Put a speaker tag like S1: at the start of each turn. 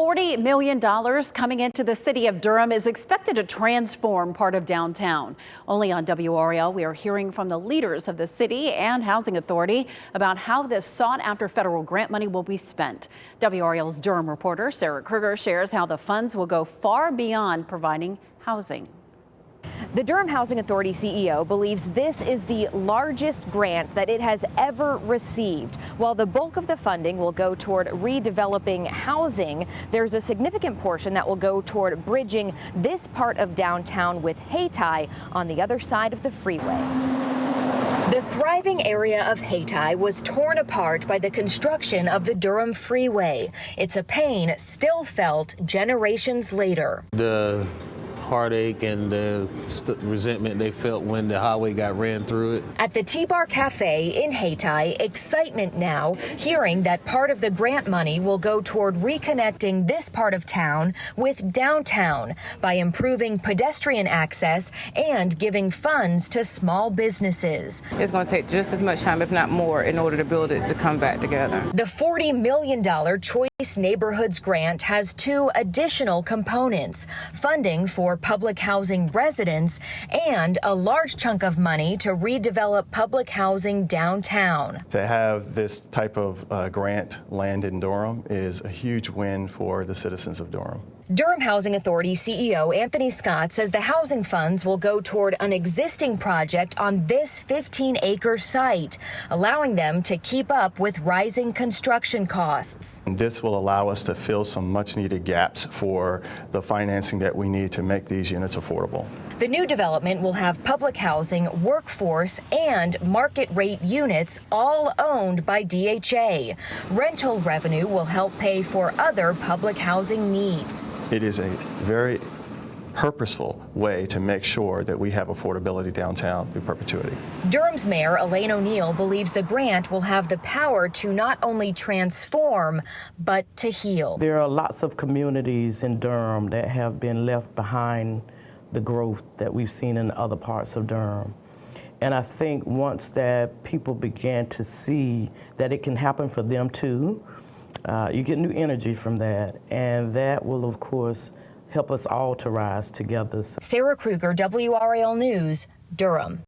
S1: $40 million coming into the city of Durham is expected to transform part of downtown. Only on WRAL, we are hearing from the leaders of the city and housing authority about how this sought-after federal grant money will be spent. WRAL's Durham reporter Sarah Kruger shares how the funds will go far beyond providing housing.
S2: The Durham Housing Authority CEO believes this is the largest grant that it has ever received. While the bulk of the funding will go toward redeveloping housing, there's a significant portion that will go toward bridging this part of downtown with Hayti on the other side of the freeway. The thriving area of Hayti was torn apart by the construction of the Durham freeway. It's a pain still felt generations later.
S3: The heartache and the resentment they felt when the highway got ran through it.
S2: At the T-Bar Cafe in Hayti, excitement now, hearing that part of the grant money will go toward reconnecting this part of town with downtown by improving pedestrian access and giving funds to small businesses.
S4: It's going to take just as much time, if not more, in order to build it to come back together.
S2: The $40 million Choice Neighborhoods grant has two additional components: funding for public housing residents and a large chunk of money to redevelop public housing downtown.
S5: To have this type of grant land in Durham is a huge win for the citizens of Durham.
S2: Durham Housing Authority CEO Anthony Scott says the housing funds will go toward an existing project on this 15-acre site, allowing them to keep up with rising construction costs.
S5: And this will allow us to fill some much-needed gaps for the financing that we need to make these units affordable.
S2: The new development will have public housing, workforce, and market rate units all owned by DHA. Rental revenue will help pay for other public housing needs.
S5: It is a very purposeful way to make sure that we have affordability downtown through perpetuity.
S2: Durham's Mayor Elaine O'Neill believes the grant will have the power to not only transform, but to heal.
S6: There are lots of communities in Durham that have been left behind the growth that we've seen in other parts of Durham. And I think once that people began to see that it can happen for them too, you get new energy from that, and that will, of course, help us all to rise together.
S2: Sarah Kruger, WRAL News, Durham.